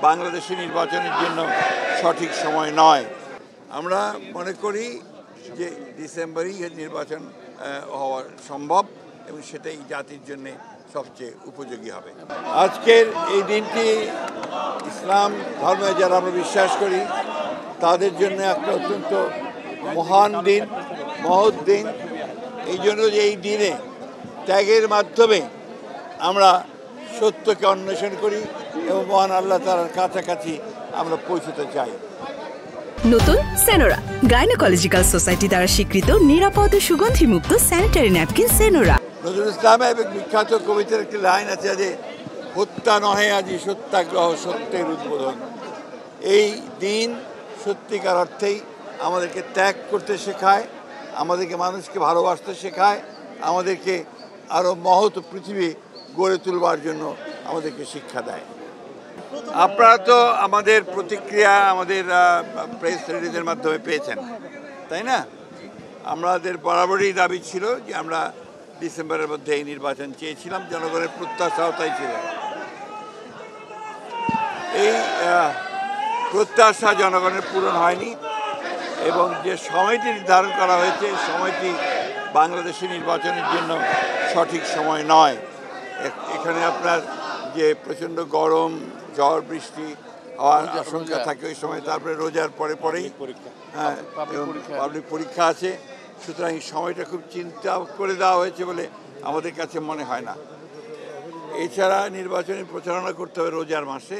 বাংলাদেশে নির্বাচনের জন্য সঠিক সময় নয়। আমরা মনে করি যে ডিসেম্বরেই নির্বাচন হওয়া সম্ভব এবং সেটাই জাতির জন্য সবচেয়ে উপযোগী হবে। আজকের এই দিনটি ইসলাম ধর্মে যারা আমরা বিশ্বাস করি তাদের জন্য একটা অত্যন্ত মহান দিন, মহৎ দিন। এই জন্য যে এই দিনে ত্যাগের মাধ্যমে আমরা সত্যকে অন্বেষণ করি এবং মহান আল্লাহ তাআলার কাছাকাছি আমরা পৌঁছতে চাই। নতুন সেনোরা, গাইনোকোলজিক্যাল সোসাইটি দ্বারা স্বীকৃত নিরাপদ ও সুগন্ধিমুক্ত স্যানিটারি ন্যাপকিন সেনোরা। নজরুল ইসলাম এক বিখ্যাত কবিতার একটি লাইন আছে যে হত্যা নহে আজি সত্যাগ্রহ সত্যের উদ্বোধন। এই দিন সত্যিকার অর্থেই আমাদেরকে ত্যাগ করতে শেখায়, আমাদেরকে মানুষকে ভালোবাসতে শেখায়, আমাদেরকে আরও মহৎ পৃথিবী গড়ে তুলবার জন্য আমাদেরকে শিক্ষা দেয়। আপনারা তো আমাদের প্রতিক্রিয়া আমাদের প্রেস রিলিজের মাধ্যমে পেয়েছেন, তাই না? আমাদের বরাবরই দাবি ছিল যে আমরা ডিসেম্বরের মধ্যে এই নির্বাচন চেয়েছিলাম, জনগণের প্রত্যাশাও তাই ছিল। এই প্রত্যাশা জনগণের পূরণ হয়নি এবং যে সময়টি নির্ধারণ করা হয়েছে সময়টি বাংলাদেশে নির্বাচনের জন্য সঠিক সময় নয়। এখানে আপনার যে প্রচণ্ড গরম, ঝড় বৃষ্টি হওয়ার আশঙ্কা থাকে ওই সময়, তারপরে রোজার পরেই পাবলিক পরীক্ষা আছে। সুতরাং এই সময়টা খুব চিন্তা করে দেওয়া হয়েছে বলে আমাদের কাছে মনে হয় না। এছাড়া নির্বাচনী প্রচারণা করতে হবে রোজার মাসে,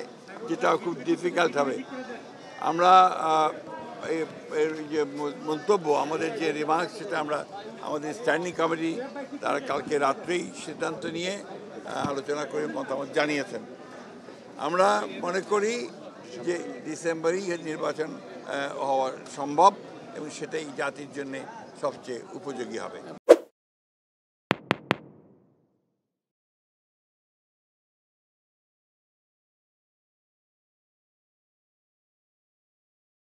যেটাও খুব ডিফিকাল্ট হবে। আমরা যে মন্তব্য, আমাদের যে রিমার্কস, সেটা আমরা আমাদের স্ট্যান্ডিং কমিটি তারা কালকে রাত্রেই সিদ্ধান্ত নিয়ে আলোচনা করে মতামত জানিয়েছেন। আমরা মনে করি যে ডিসেম্বরেই নির্বাচন হওয়া সম্ভব এবং সেটাই জাতির জন্য সবচেয়ে উপযোগী হবে।